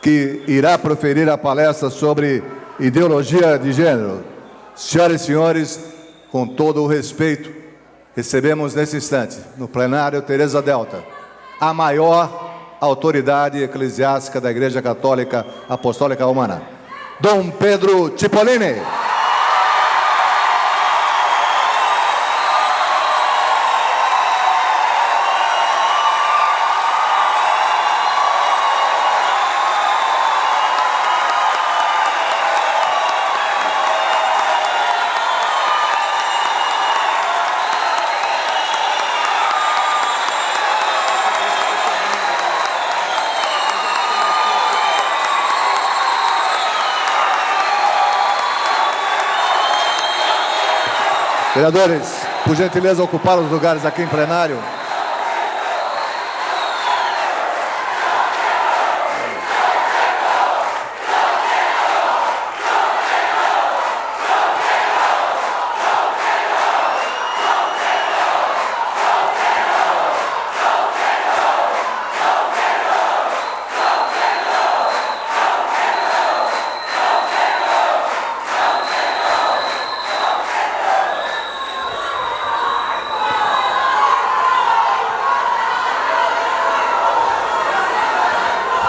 que irá proferir a palestra sobre ideologia de gênero. Senhoras e senhores, com todo o respeito, recebemos nesse instante, no plenário Teresa Delta, a maior autoridade eclesiástica da Igreja Católica Apostólica Romana, Dom Pedro Cipollini. Vereadores, por gentileza, ocupar os lugares aqui em plenário.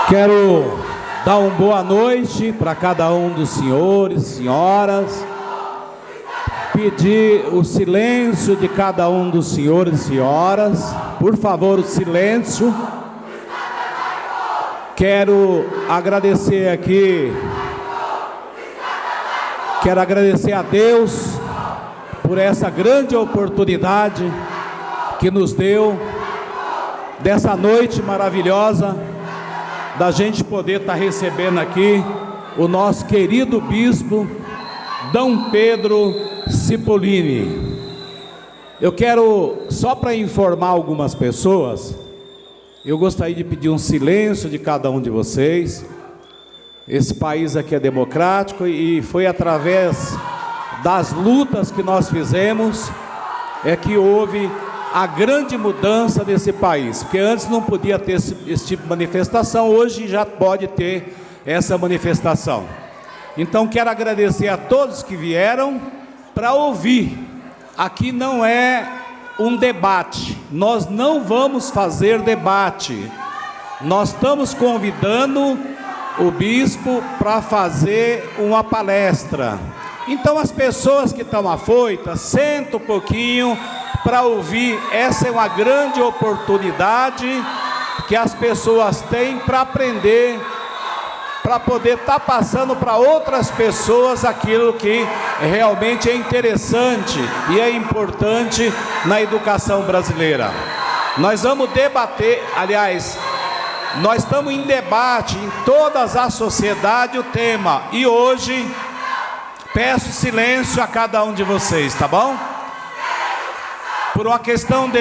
Quero dar uma boa noite para cada um dos senhores, senhoras, pedir o silêncio de cada um dos senhores e senhoras, por favor, o silêncio. Quero agradecer a Deus por essa grande oportunidade que nos deu, dessa noite maravilhosa, da gente poder estar recebendo aqui o nosso querido bispo, Dom Pedro Cipollini. Eu quero, só para informar algumas pessoas, eu gostaria de pedir um silêncio de cada um de vocês. Esse país aqui é democrático e foi através das lutas que nós fizemos é que houve a grande mudança desse país, porque antes não podia ter esse tipo de manifestação, hoje já pode ter essa manifestação. Então quero agradecer a todos que vieram para ouvir. Aqui não é um debate, nós não vamos fazer debate, nós estamos convidando o bispo para fazer uma palestra. Então as pessoas que estão afoitas, senta um pouquinho para ouvir. Essa é uma grande oportunidade que as pessoas têm para aprender, para poder estar passando para outras pessoas aquilo que realmente é interessante e é importante na educação brasileira. Nós vamos debater, aliás, nós estamos em debate em todas as sociedades o tema, e hoje peço silêncio a cada um de vocês, tá bom? Por uma questão de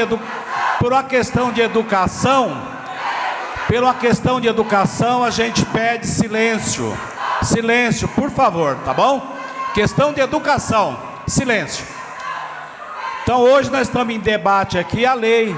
educação, a gente pede silêncio. Silêncio, por favor, tá bom? Questão de educação, silêncio. Então hoje nós estamos em debate aqui a lei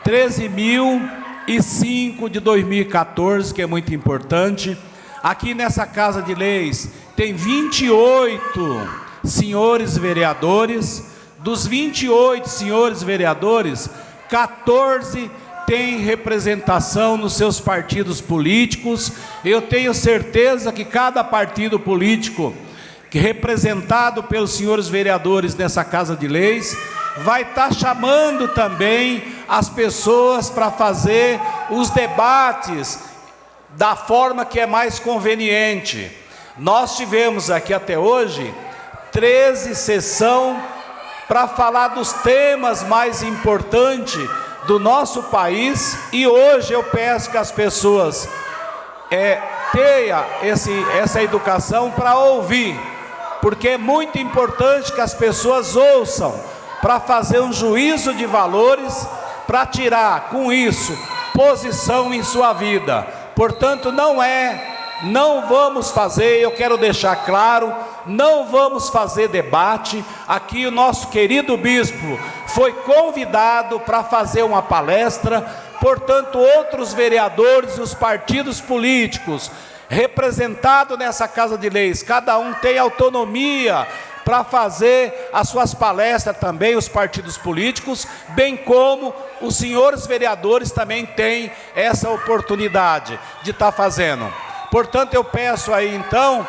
13.005 de 2014, que é muito importante. Aqui nessa Casa de Leis tem 28 senhores vereadores. Dos 28 senhores vereadores, 14 têm representação nos seus partidos políticos. Eu tenho certeza que cada partido político que representado pelos senhores vereadores nessa Casa de Leis vai estar chamando também as pessoas para fazer os debates da forma que é mais conveniente. Nós tivemos aqui até hoje 13 sessões para falar dos temas mais importantes do nosso país, e hoje eu peço que as pessoas tenham essa educação para ouvir, porque é muito importante que as pessoas ouçam, para fazer um juízo de valores, para tirar com isso posição em sua vida. Portanto, não vamos fazer, eu quero deixar claro, não vamos fazer debate. Aqui o nosso querido bispo foi convidado para fazer uma palestra, Portanto, outros vereadores e os partidos políticos representados nessa Casa de Leis, cada um tem autonomia para fazer as suas palestras também, os partidos políticos, bem como os senhores vereadores também têm essa oportunidade de estar fazendo. Portanto, eu peço aí então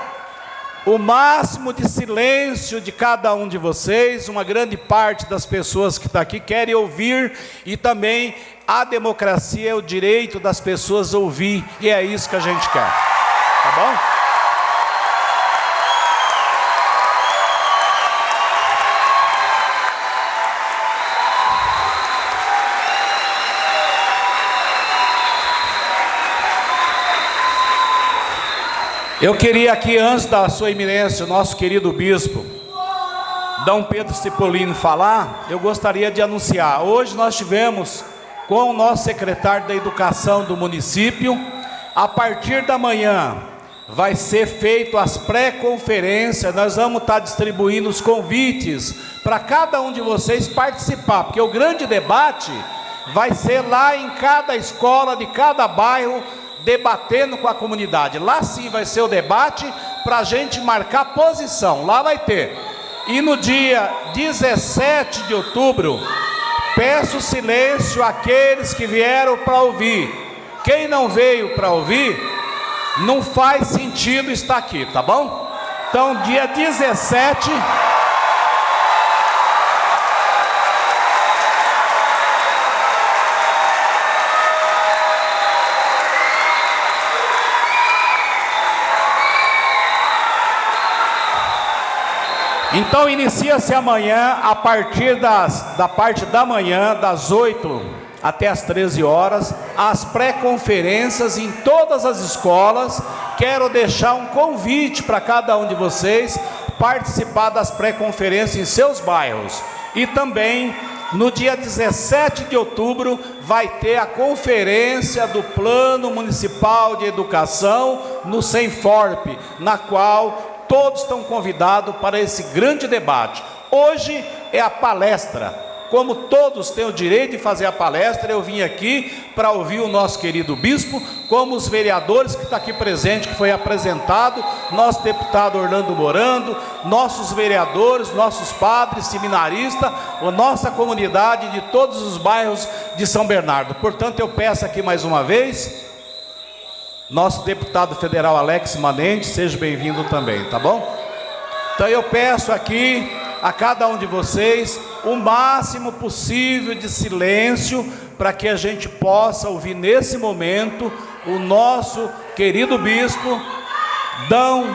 o máximo de silêncio de cada um de vocês. Uma grande parte das pessoas que está aqui querem ouvir, e também a democracia é o direito das pessoas ouvir, e é isso que a gente quer, tá bom? Eu queria aqui, antes da sua eminência, o nosso querido bispo Dom Pedro Cipollini falar, eu gostaria de anunciar. Hoje nós tivemos com o nosso secretário da Educação do município, a partir da manhã vai ser feito as pré-conferências, nós vamos estar distribuindo os convites para cada um de vocês participar, porque o grande debate vai ser lá em cada escola de cada bairro, debatendo com a comunidade. Lá sim vai ser o debate para a gente marcar posição, lá vai ter. E no dia 17 de outubro, peço silêncio àqueles que vieram para ouvir. Quem não veio para ouvir, não faz sentido estar aqui, tá bom? Então, dia 17... Então inicia-se amanhã, a partir da parte da manhã, das 8 até as 13 horas, as pré-conferências em todas as escolas. Quero deixar um convite para cada um de vocês participar das pré-conferências em seus bairros. E também, no dia 17 de outubro, vai ter a conferência do Plano Municipal de Educação no Senforp, na qual todos estão convidados para esse grande debate. Hoje é a palestra. Como todos têm o direito de fazer a palestra, eu vim aqui para ouvir o nosso querido bispo, como os vereadores que está aqui presente, que foi apresentado, nosso deputado Orlando Morando, nossos vereadores, nossos padres, seminaristas, a nossa comunidade de todos os bairros de São Bernardo. Portanto, eu peço aqui mais uma vez, nosso deputado federal Alex Manente, seja bem-vindo também, tá bom? Então eu peço aqui a cada um de vocês o máximo possível de silêncio, para que a gente possa ouvir nesse momento o nosso querido bispo Dom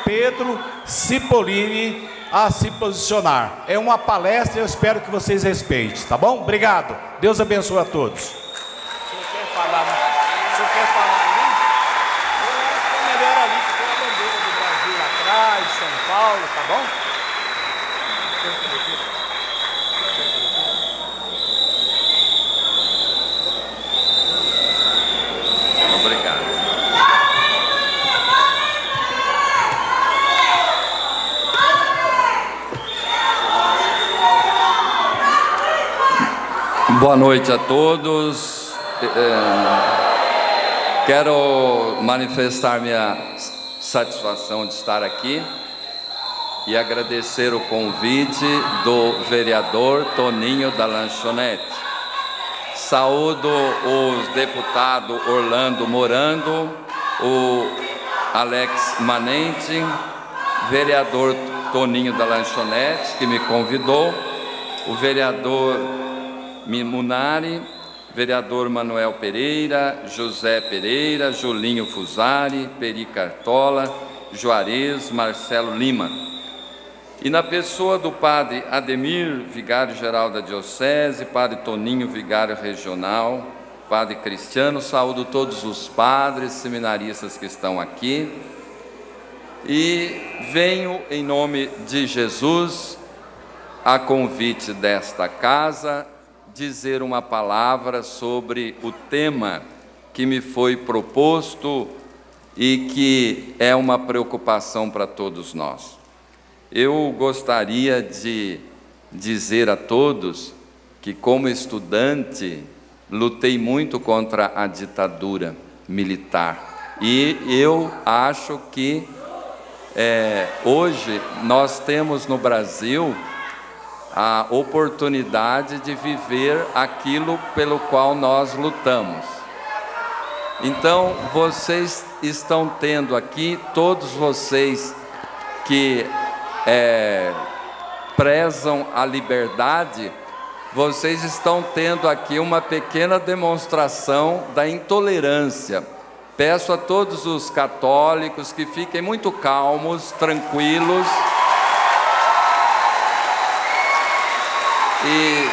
Pedro Cipollini a se posicionar. É uma palestra e eu espero que vocês respeitem, tá bom? Obrigado. Deus abençoe a todos. O senhor quer falar, né? O senhor quer falar? São Paulo, tá bom? Obrigado. Boa noite a todos. Quero manifestar minha satisfação de estar aqui e agradecer o convite do vereador Toninho da Lanchonete. Saúdo o deputado Orlando Morando, o Alex Manente, vereador Toninho da Lanchonete, que me convidou, o vereador Munari, vereador Manuel Pereira, José Pereira, Julinho Fusari, Peri Cartola, Juarez, Marcelo Lima. E na pessoa do padre Ademir, vigário-geral da Diocese, padre Toninho, vigário regional, padre Cristiano, saúdo todos os padres, seminaristas que estão aqui. E venho em nome de Jesus, a convite desta casa, dizer uma palavra sobre o tema que me foi proposto e que é uma preocupação para todos nós. Eu gostaria de dizer a todos que, como estudante lutei muito contra a ditadura militar. E eu acho que hoje nós temos no Brasil a oportunidade de viver aquilo pelo qual nós lutamos. Então, vocês estão tendo aqui, todos vocês que prezam a liberdade, vocês estão tendo aqui uma pequena demonstração da intolerância. Peço a todos os católicos que fiquem muito calmos, tranquilos, e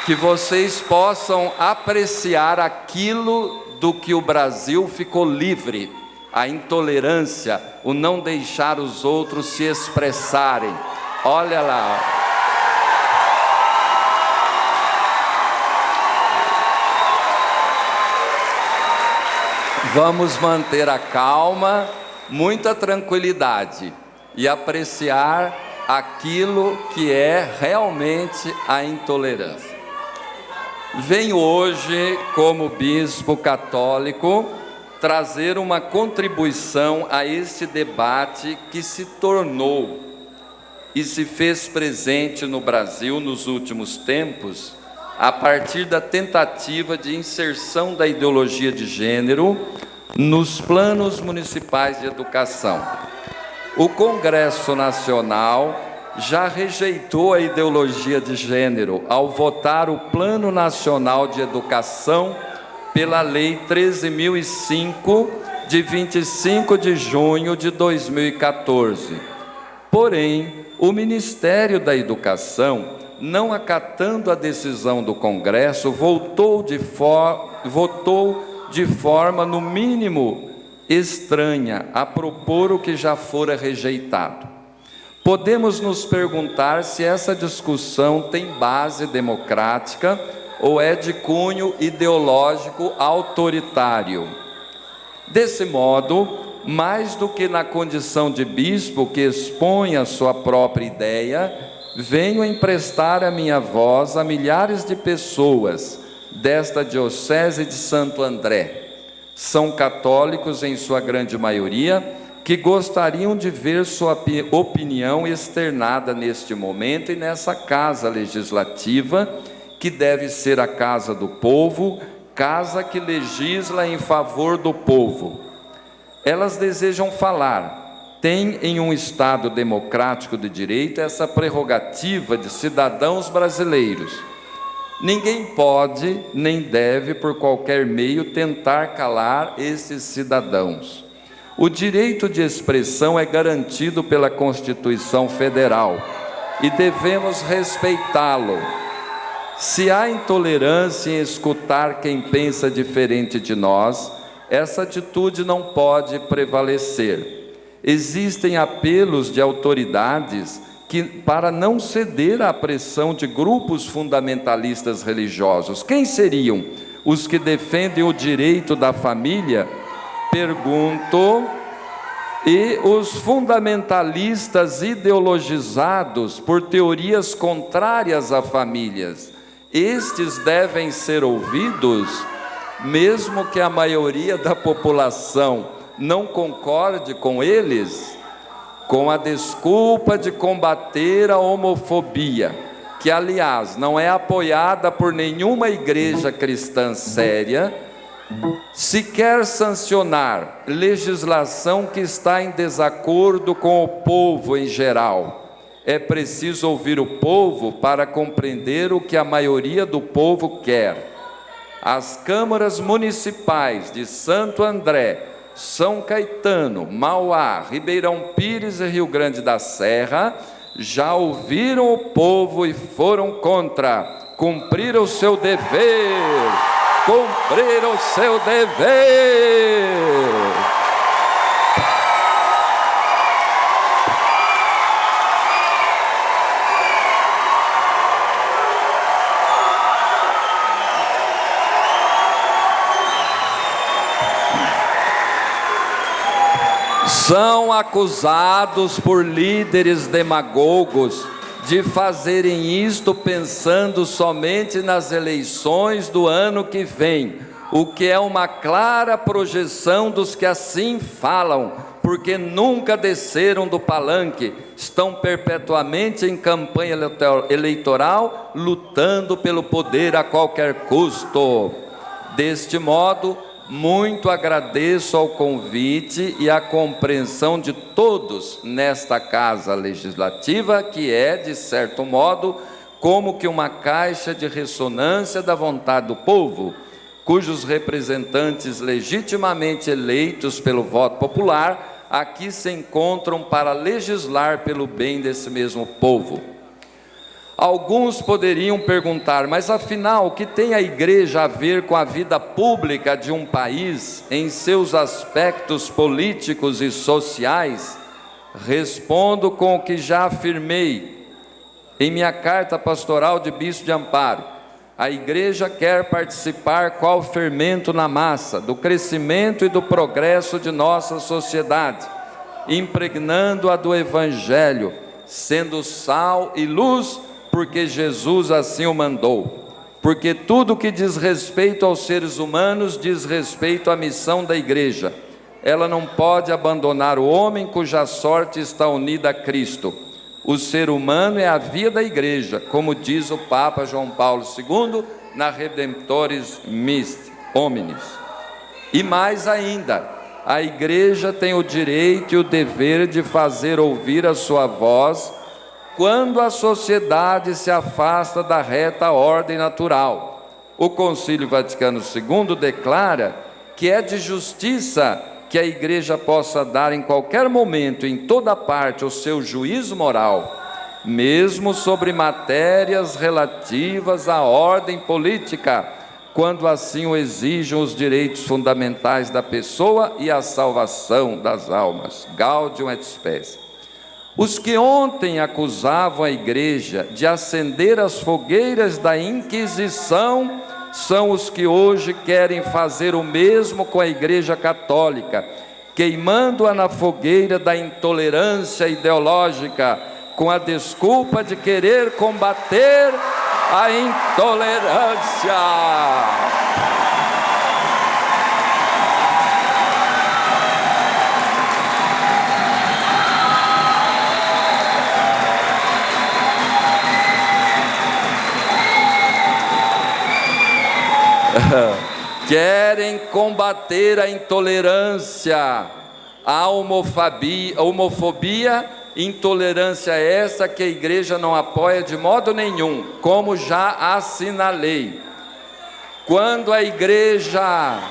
que vocês possam apreciar aquilo do que o Brasil ficou livre, a intolerância, o não deixar os outros se expressarem. Olha lá. Vamos manter a calma, muita tranquilidade e apreciar aquilo que é realmente a intolerância. Venho hoje, como bispo católico, trazer uma contribuição a este debate que se tornou e se fez presente no Brasil nos últimos tempos, a partir da tentativa de inserção da ideologia de gênero nos planos municipais de educação. O Congresso Nacional já rejeitou a ideologia de gênero ao votar o Plano Nacional de Educação pela Lei 13.005, de 25 de junho de 2014. Porém, o Ministério da Educação, não acatando a decisão do Congresso, votou de forma, no mínimo, estranha a propor o que já fora rejeitado. Podemos nos perguntar se essa discussão tem base democrática ou é de cunho ideológico autoritário. Desse modo, mais do que na condição de bispo que expõe a sua própria ideia, venho emprestar a minha voz a milhares de pessoas desta Diocese de Santo André. São católicos em sua grande maioria, que gostariam de ver sua opinião externada neste momento e nessa casa legislativa, que deve ser a casa do povo, casa que legisla em favor do povo. Elas desejam falar, têm em um Estado democrático de direito essa prerrogativa de cidadãos brasileiros. Ninguém pode, nem deve, por qualquer meio, tentar calar esses cidadãos. O direito de expressão é garantido pela Constituição Federal e devemos respeitá-lo. Se há intolerância em escutar quem pensa diferente de nós, essa atitude não pode prevalecer. Existem apelos de autoridades para não ceder à pressão de grupos fundamentalistas religiosos. Quem seriam os que defendem o direito da família? Pergunto. E os fundamentalistas ideologizados por teorias contrárias a famílias, estes devem ser ouvidos, mesmo que a maioria da população não concorde com eles, com a desculpa de combater a homofobia, que, aliás, não é apoiada por nenhuma igreja cristã séria. Se quer sancionar legislação que está em desacordo com o povo em geral, é preciso ouvir o povo para compreender o que a maioria do povo quer. As câmaras municipais de Santo André, São Caetano, Mauá, Ribeirão Pires e Rio Grande da Serra já ouviram o povo e foram contra. Cumpriram o seu dever. Cumprir o seu dever. São acusados por líderes demagogos de fazerem isto pensando somente nas eleições do ano que vem, o que é uma clara projeção dos que assim falam, porque nunca desceram do palanque, estão perpetuamente em campanha eleitoral, lutando pelo poder a qualquer custo. Deste modo, muito agradeço ao convite e à compreensão de todos nesta Casa Legislativa, que é, de certo modo, como que uma caixa de ressonância da vontade do povo, cujos representantes legitimamente eleitos pelo voto popular aqui se encontram para legislar pelo bem desse mesmo povo. Alguns poderiam perguntar, mas afinal, o que tem a igreja a ver com a vida pública de um país em seus aspectos políticos e sociais? Respondo com o que já afirmei em minha carta pastoral de Bispo de Amparo. A igreja quer participar qual fermento na massa, do crescimento e do progresso de nossa sociedade, impregnando-a do Evangelho, sendo sal e luz, porque Jesus assim o mandou. Porque tudo que diz respeito aos seres humanos diz respeito à missão da igreja. Ela não pode abandonar o homem cuja sorte está unida a Cristo. O ser humano é a via da igreja, como diz o Papa João Paulo II na Redemptoris Hominis. E mais ainda, a igreja tem o direito e o dever de fazer ouvir a sua voz quando a sociedade se afasta da reta ordem natural. O Concílio Vaticano II declara que é de justiça que a igreja possa dar em qualquer momento, em toda parte, o seu juízo moral, mesmo sobre matérias relativas à ordem política, quando assim o exijam os direitos fundamentais da pessoa e a salvação das almas. Gaudium et Spes. Os que ontem acusavam a igreja de acender as fogueiras da Inquisição são os que hoje querem fazer o mesmo com a Igreja Católica, queimando-a na fogueira da intolerância ideológica, com a desculpa de querer combater a intolerância. Querem combater a intolerância, a homofobia, intolerância essa que a igreja não apoia de modo nenhum, como já assinalei. Quando a igreja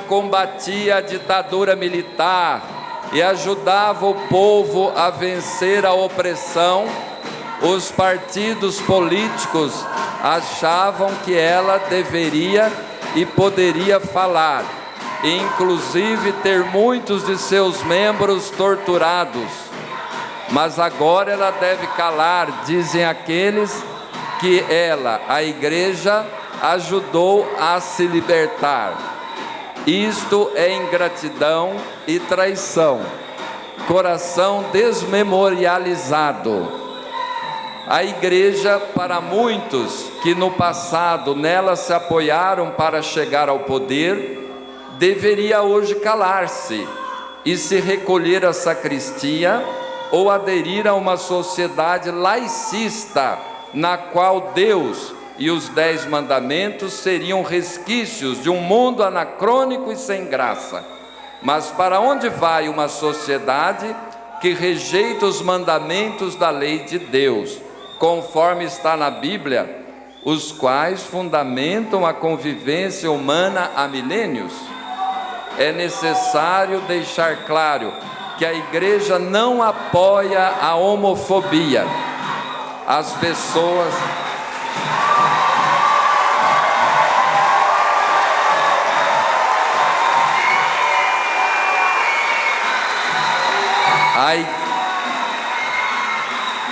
combatia a ditadura militar e ajudava o povo a vencer a opressão, os partidos políticos achavam que ela deveria e poderia falar, e inclusive ter muitos de seus membros torturados. Mas agora ela deve calar, dizem aqueles que ela, a igreja, ajudou a se libertar. Isto é ingratidão e traição, coração desmemorializado. A igreja, para muitos que no passado nela se apoiaram para chegar ao poder, deveria hoje calar-se e se recolher à sacristia ou aderir a uma sociedade laicista, na qual Deus e os 10 mandamentos seriam resquícios de um mundo anacrônico e sem graça. Mas para onde vai uma sociedade que rejeita os mandamentos da lei de Deus, conforme está na Bíblia, os quais fundamentam a convivência humana há milênios? É necessário deixar claro que a igreja não apoia a homofobia. As pessoas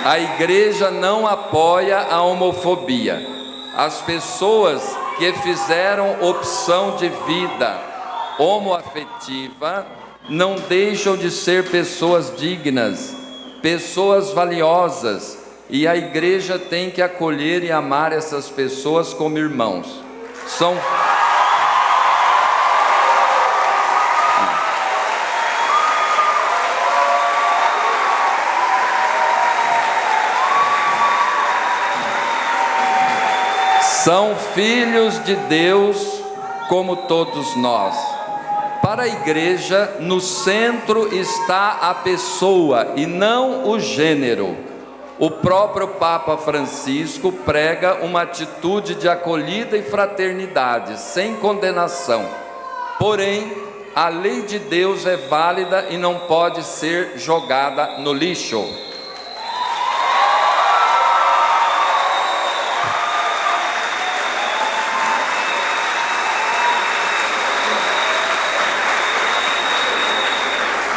A igreja não apoia a homofobia. As pessoas que fizeram opção de vida homoafetiva não deixam de ser pessoas dignas, pessoas valiosas, e a igreja tem que acolher e amar essas pessoas como irmãos. São filhos de Deus como todos nós. Para a igreja, no centro está a pessoa e não o gênero. O próprio Papa Francisco prega uma atitude de acolhida e fraternidade, sem condenação. Porém, a lei de Deus é válida e não pode ser jogada no lixo.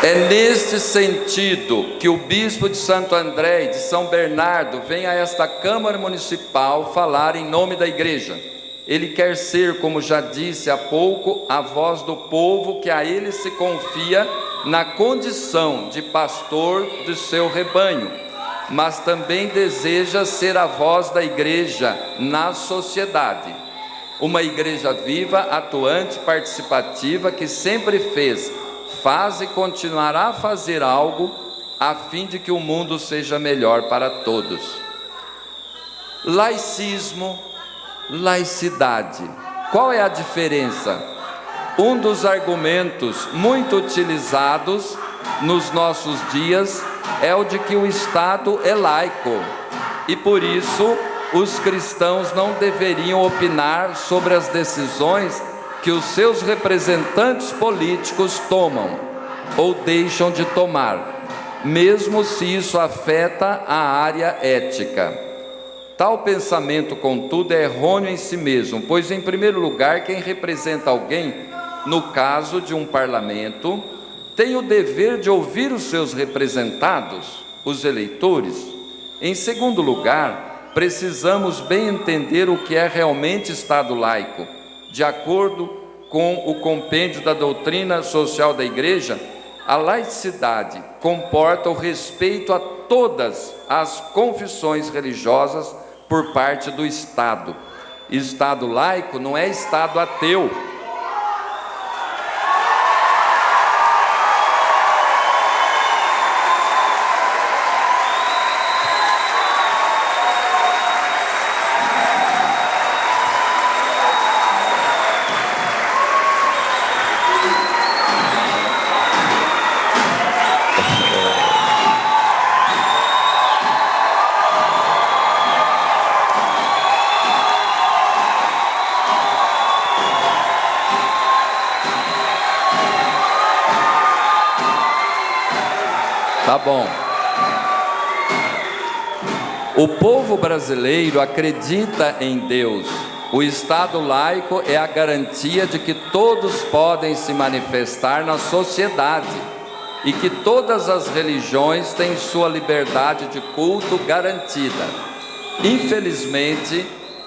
É neste sentido que o bispo de Santo André e de São Bernardo vem a esta Câmara Municipal falar em nome da igreja. Ele quer ser, como já disse há pouco, a voz do povo que a ele se confia na condição de pastor do seu rebanho, mas também deseja ser a voz da igreja na sociedade. Uma igreja viva, atuante, participativa, que sempre faz e continuará a fazer algo a fim de que o mundo seja melhor para todos. Laicismo, laicidade. Qual é a diferença? Um dos argumentos muito utilizados nos nossos dias é o de que o Estado é laico e por isso os cristãos não deveriam opinar sobre as decisões que os seus representantes políticos tomam ou deixam de tomar, mesmo se isso afeta a área ética. Tal pensamento, contudo, é errôneo em si mesmo, pois, em primeiro lugar, quem representa alguém, no caso de um parlamento, tem o dever de ouvir os seus representados, os eleitores. Em segundo lugar, precisamos bem entender o que é realmente Estado laico. De acordo com o compêndio da doutrina social da Igreja, a laicidade comporta o respeito a todas as confissões religiosas por parte do Estado. Estado laico não é Estado ateu. Tá bom. O povo brasileiro acredita em Deus. O Estado laico é a garantia de que todos podem se manifestar na sociedade e que todas as religiões têm sua liberdade de culto garantida. Infelizmente,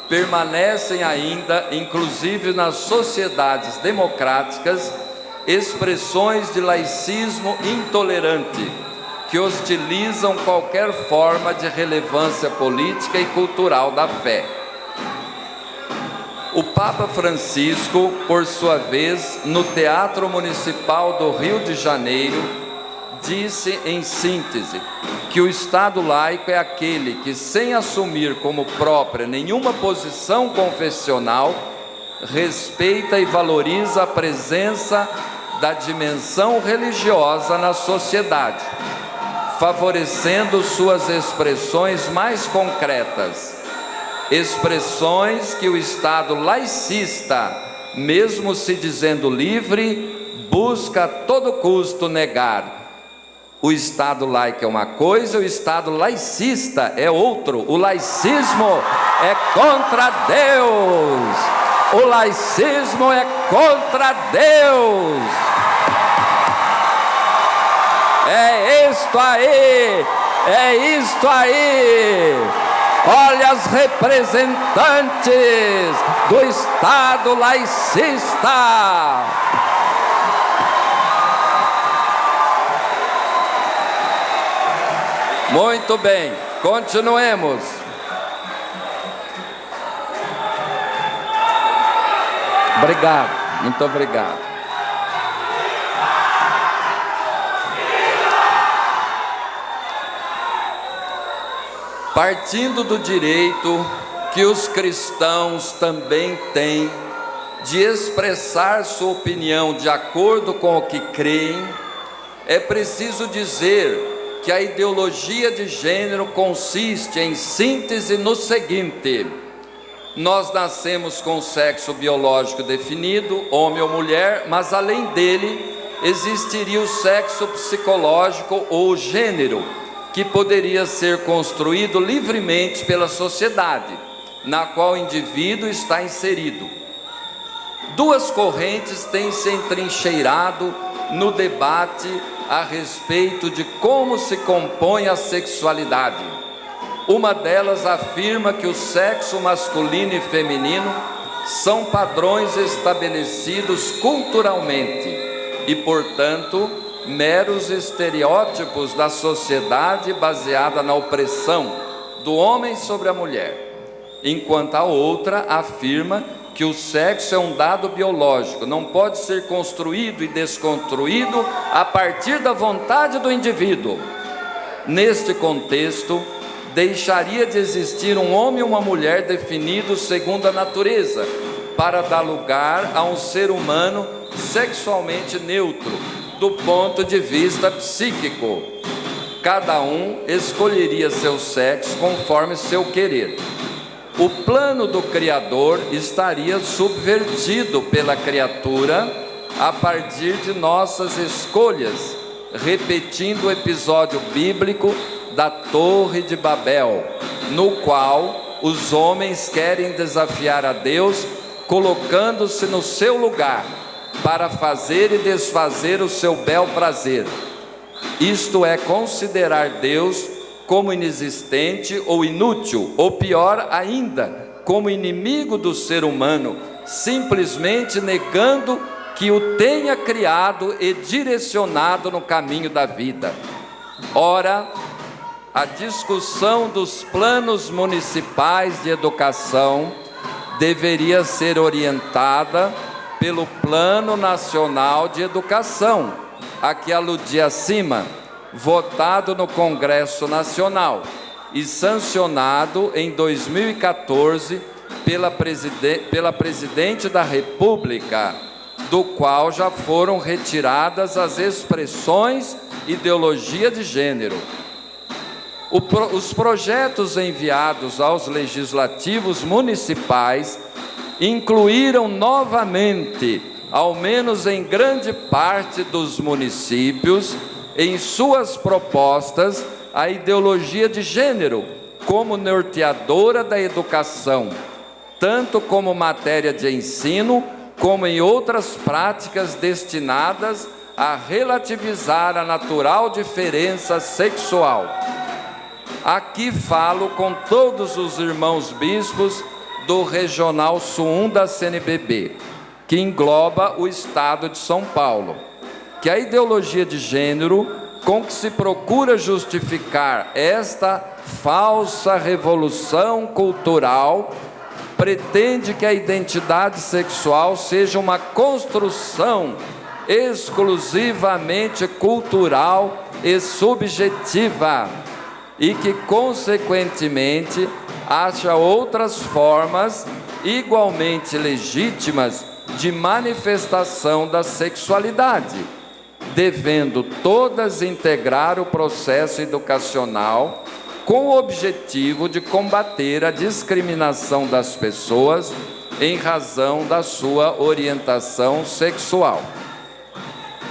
permanecem ainda, inclusive nas sociedades democráticas, expressões de laicismo intolerante, que hostilizam qualquer forma de relevância política e cultural da fé. O Papa Francisco, por sua vez, no Teatro Municipal do Rio de Janeiro, disse em síntese que o Estado laico é aquele que, sem assumir como própria nenhuma posição confessional, respeita e valoriza a presença da dimensão religiosa na sociedade, favorecendo suas expressões mais concretas, expressões que o Estado laicista, mesmo se dizendo livre, busca a todo custo negar. O Estado laico é uma coisa, o Estado laicista é outro. O laicismo é contra Deus. O laicismo é contra Deus. É isto aí, é isto aí. Olha as representantes do Estado laicista. Muito bem, continuemos. Obrigado, muito obrigado. Partindo do direito que os cristãos também têm de expressar sua opinião de acordo com o que creem, é preciso dizer que a ideologia de gênero consiste, em síntese, no seguinte: nós nascemos com o sexo biológico definido, homem ou mulher, mas além dele existiria o sexo psicológico ou gênero, que poderia ser construído livremente pela sociedade, na qual o indivíduo está inserido. Duas correntes têm se entrincheirado no debate a respeito de como se compõe a sexualidade. Uma delas afirma que o sexo masculino e feminino são padrões estabelecidos culturalmente e, portanto, meros estereótipos da sociedade baseada na opressão do homem sobre a mulher, enquanto a outra afirma que o sexo é um dado biológico, não pode ser construído e desconstruído a partir da vontade do indivíduo. Neste contexto, deixaria de existir um homem e uma mulher definidos segundo a natureza, para dar lugar a um ser humano sexualmente neutro, do ponto de vista psíquico. Cada um escolheria seu sexo conforme seu querer. O plano do Criador estaria subvertido pela criatura a partir de nossas escolhas, repetindo o episódio bíblico da Torre de Babel, no qual os homens querem desafiar a Deus, colocando-se no seu lugar, para fazer e desfazer o seu bel prazer. Isto é, considerar Deus como inexistente ou inútil, ou pior ainda, como inimigo do ser humano, simplesmente negando que o tenha criado e direcionado no caminho da vida. Ora, a discussão dos planos municipais de educação deveria ser orientada pelo Plano Nacional de Educação, a que aludi acima, votado no Congresso Nacional e sancionado em 2014 pela Presidente da República, do qual já foram retiradas as expressões ideologia de gênero. Os projetos enviados aos legislativos municipais incluíram novamente, ao menos em grande parte dos municípios, em suas propostas, a ideologia de gênero como norteadora da educação, tanto como matéria de ensino, como em outras práticas destinadas a relativizar a natural diferença sexual. Aqui falo com todos os irmãos bispos do Regional Sul 1 da CNBB, que engloba o estado de São Paulo, que a ideologia de gênero com que se procura justificar esta falsa revolução cultural pretende que a identidade sexual seja uma construção exclusivamente cultural e subjetiva e que, consequentemente, acha outras formas igualmente legítimas de manifestação da sexualidade, devendo todas integrar o processo educacional com o objetivo de combater a discriminação das pessoas em razão da sua orientação sexual.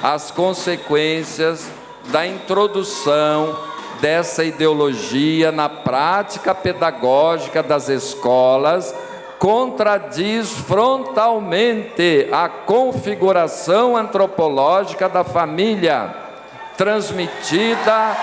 As consequências da introdução dessa ideologia na prática pedagógica das escolas contradiz frontalmente a configuração antropológica da família, transmitida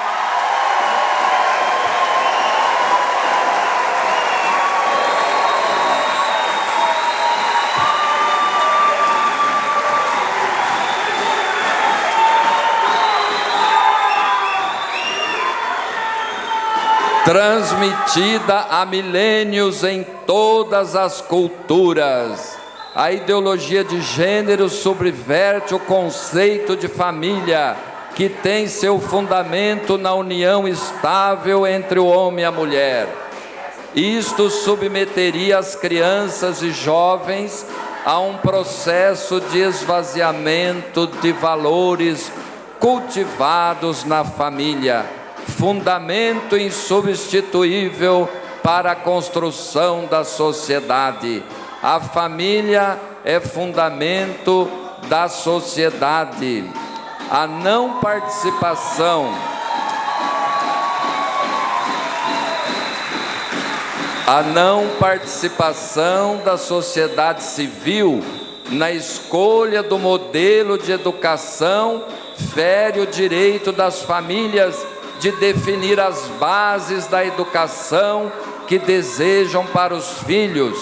transmitida há milênios em todas as culturas. A ideologia de gênero subverte o conceito de família, que tem seu fundamento na união estável entre o homem e a mulher. Isto submeteria as crianças e jovens a um processo de esvaziamento de valores cultivados na família, fundamento insubstituível para a construção da sociedade. A família é fundamento da sociedade. A não participação da sociedade civil na escolha do modelo de educação fere o direito das famílias de definir as bases da educação que desejam para os filhos.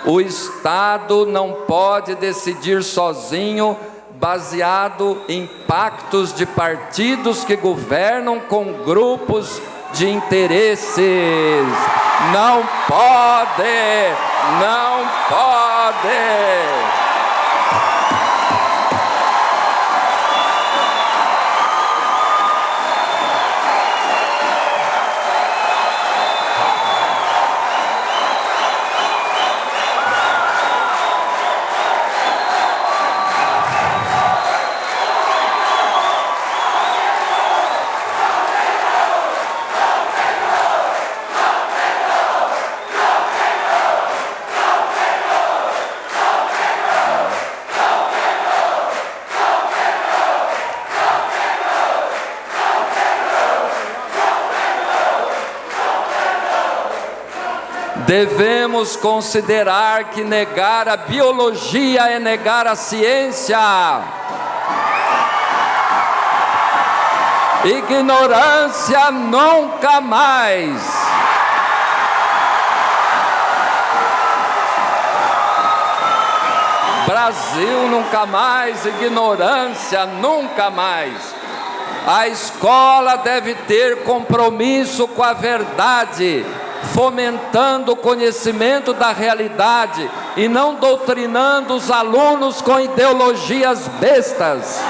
O Estado não pode decidir sozinho, baseado em pactos de partidos que governam com grupos de interesses. Não pode, não pode. Devemos considerar que negar a biologia é negar a ciência. Ignorância nunca mais. Brasil nunca mais, ignorância nunca mais. A escola deve ter compromisso com a verdade, fomentando o conhecimento da realidade e não doutrinando os alunos com ideologias bestas.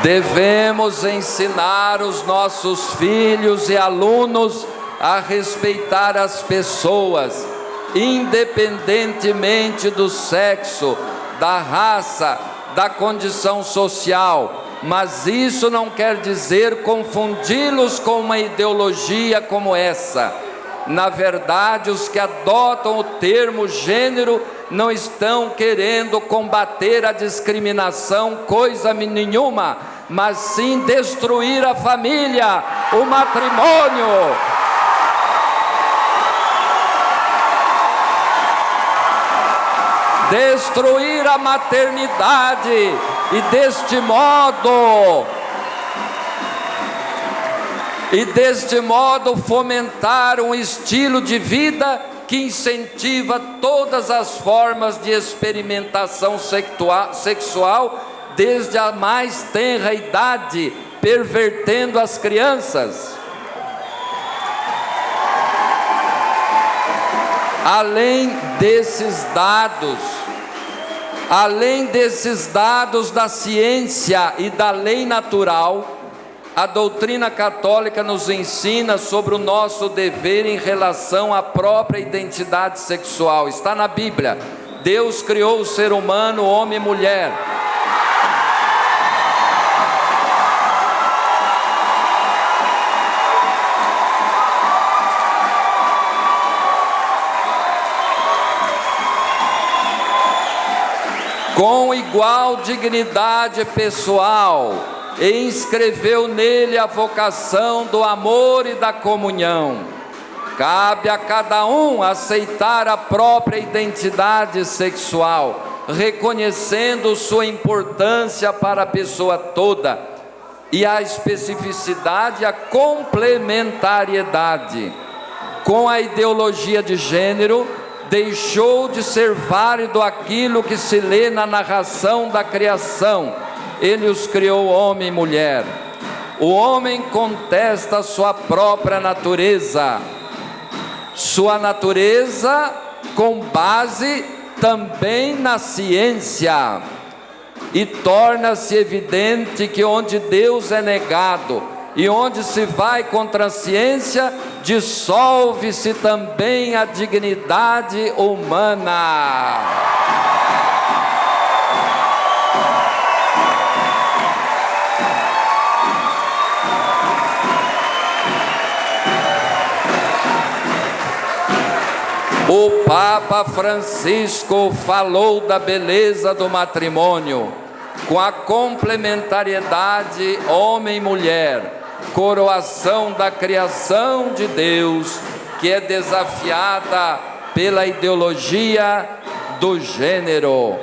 Devemos ensinar os nossos filhos e alunos a respeitar as pessoas, independentemente do sexo, da raça, da condição social. Mas isso não quer dizer confundi-los com uma ideologia como essa. Na verdade, os que adotam o termo gênero não estão querendo combater a discriminação, coisa nenhuma, mas sim destruir a família, o matrimônio. Destruir a maternidade e deste modo fomentar um estilo de vida que incentiva todas as formas de experimentação sexual desde a mais tenra idade, pervertendo as crianças. Além desses dados da ciência e da lei natural, a doutrina católica nos ensina sobre o nosso dever em relação à própria identidade sexual. Está na Bíblia. Deus criou o ser humano, homem e mulher. Com igual dignidade pessoal, e inscreveu nele a vocação do amor e da comunhão. Cabe a cada um aceitar a própria identidade sexual, reconhecendo sua importância para a pessoa toda, e a especificidade e a complementariedade. Com a ideologia de gênero, deixou de ser válido aquilo que se lê na narração da criação. Ele os criou homem e mulher. O homem contesta sua própria natureza, com base também na ciência, e torna-se evidente que onde Deus é negado e onde se vai contra a ciência, dissolve-se também a dignidade humana. O Papa Francisco falou da beleza do matrimônio, com a complementariedade homem e mulher, coroação da criação de Deus, que é desafiada pela ideologia do gênero.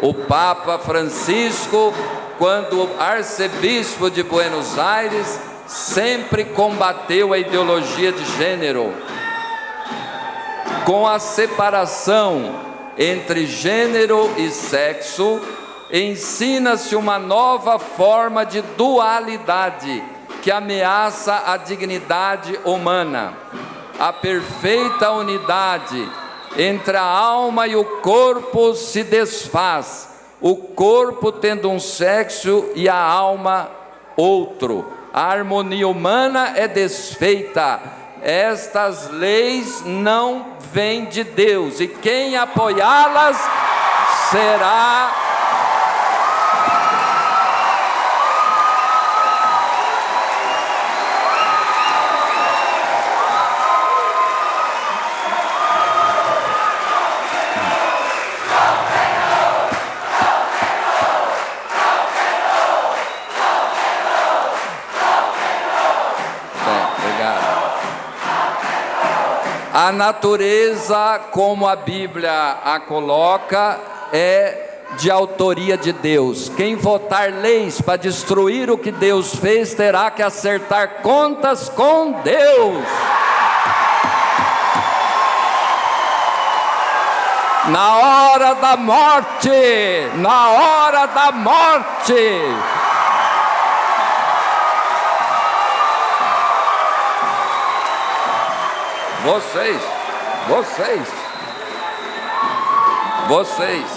O Papa Francisco, quando arcebispo de Buenos Aires, sempre combateu a ideologia de gênero. Com a separação entre gênero e sexo, ensina-se uma nova forma de dualidade que ameaça a dignidade humana. A perfeita unidade entre a alma e o corpo se desfaz, o corpo tendo um sexo e a alma outro. A harmonia humana é desfeita. Estas leis não vêm de Deus, e quem apoiá-las será a natureza, como a Bíblia a coloca, é de autoria de Deus. Quem votar leis para destruir o que Deus fez, terá que acertar contas com Deus. Na hora da morte, na hora da morte. Vocês.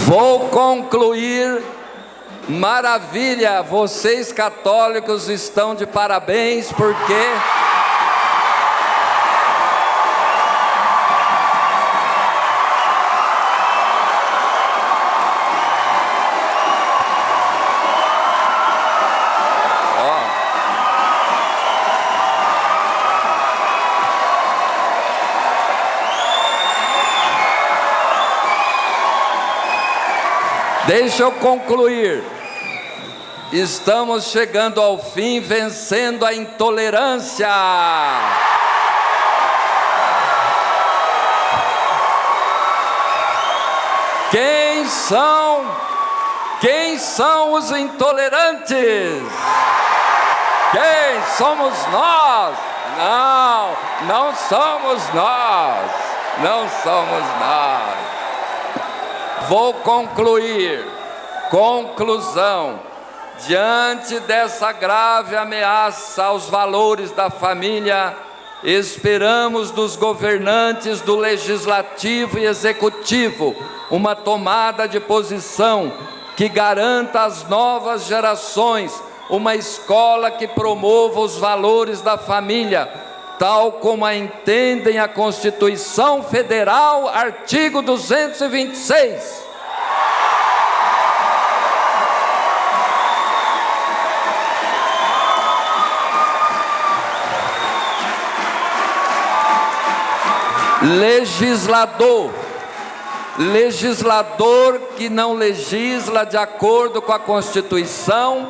Vou concluir. Maravilha, vocês católicos estão de parabéns, porque deixa eu concluir. Estamos chegando ao fim, vencendo a intolerância. Quem são os intolerantes? Quem somos nós? Não somos nós. Não somos nós. Vou concluir. Conclusão. Diante dessa grave ameaça aos valores da família, esperamos dos governantes do Legislativo e Executivo uma tomada de posição que garanta às novas gerações uma escola que promova os valores da família, tal como a entendem a Constituição Federal, artigo 226. Legislador que não legisla de acordo com a Constituição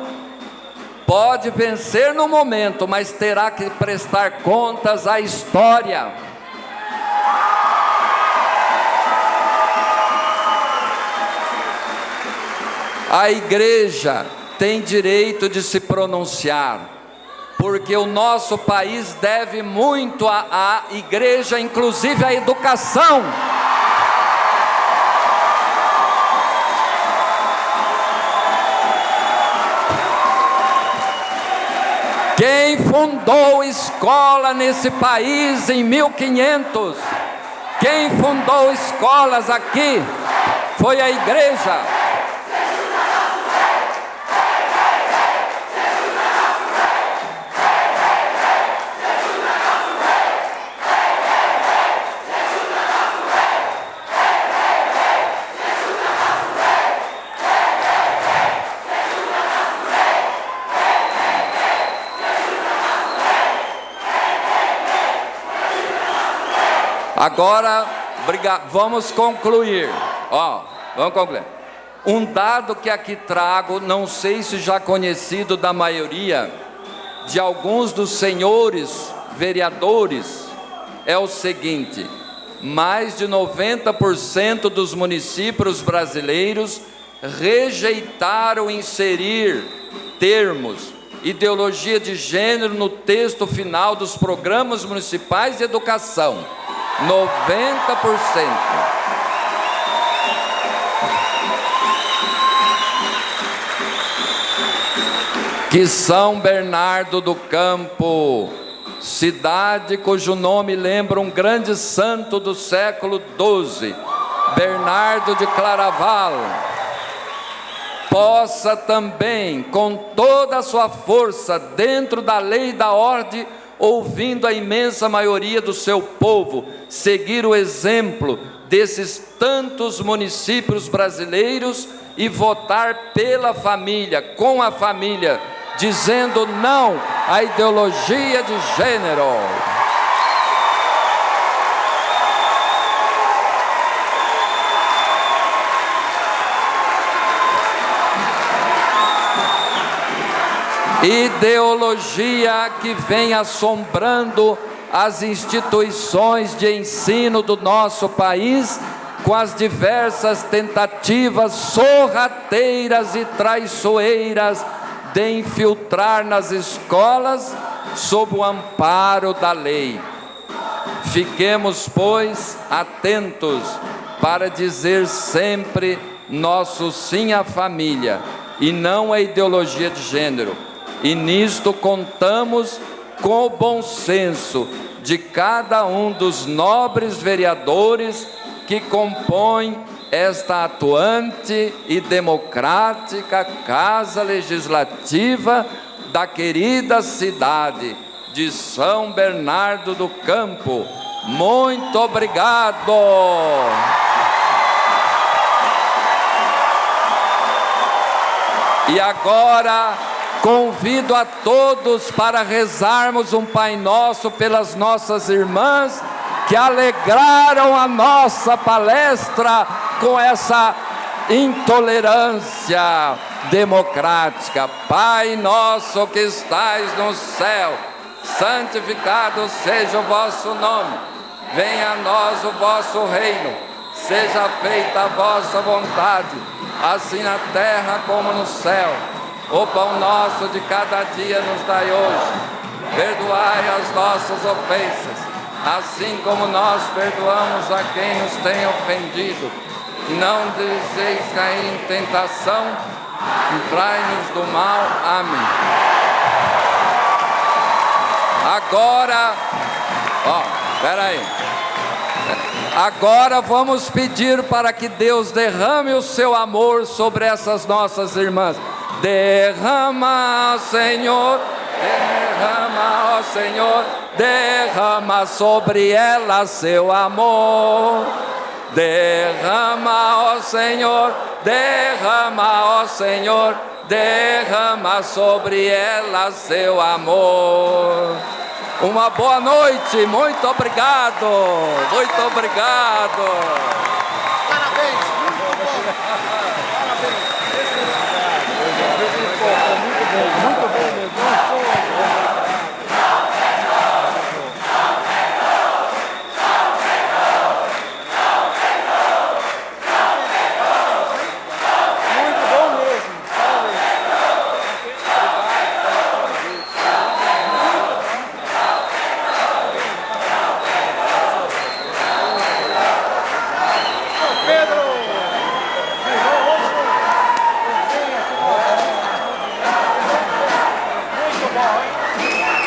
pode vencer no momento, mas terá que prestar contas à história. A igreja tem direito de se pronunciar, porque o nosso país deve muito à igreja, inclusive à educação. Quem fundou escola nesse país em 1500? Quem fundou escolas aqui foi a igreja. Agora, vamos concluir. Vamos concluir. Um dado que aqui trago, não sei se já conhecido da maioria, de alguns dos senhores vereadores, é o seguinte: mais de 90% dos municípios brasileiros rejeitaram inserir termos, ideologia de gênero no texto final dos programas municipais de educação. 90%. Que São Bernardo do Campo, cidade cujo nome lembra um grande santo do século XII, Bernardo de Claraval, possa também, com toda a sua força, dentro da lei e da ordem, ouvindo a imensa maioria do seu povo, seguir o exemplo desses tantos municípios brasileiros e votar pela família, com a família, dizendo não à ideologia de gênero. Ideologia que vem assombrando as instituições de ensino do nosso país, com as diversas tentativas sorrateiras e traiçoeiras de infiltrar nas escolas sob o amparo da lei. Fiquemos, pois, atentos para dizer sempre nosso sim à família e não à ideologia de gênero. E nisto contamos com o bom senso de cada um dos nobres vereadores que compõem esta atuante e democrática Casa Legislativa da querida cidade de São Bernardo do Campo. Muito obrigado! E agora convido a todos para rezarmos um Pai Nosso pelas nossas irmãs que alegraram a nossa palestra com essa intolerância democrática. Pai nosso que estais no céu, santificado seja o vosso nome. Venha a nós o vosso reino. Seja feita a vossa vontade, assim na terra como no céu. O pão nosso de cada dia nos dai hoje. Perdoai as nossas ofensas, assim como nós perdoamos a quem nos tem ofendido. E não deixeis cair em tentação, livrai-nos do mal. Amém. Agora, agora vamos pedir para que Deus derrame o seu amor sobre essas nossas irmãs. Derrama, Senhor, derrama, ó Senhor, derrama sobre ela seu amor. Derrama, ó Senhor, derrama, ó Senhor, derrama sobre ela seu amor. Uma boa noite, muito obrigado, muito obrigado. Parabéns, muito bom. Parabéns. Muito bom mesmo. bom, hein?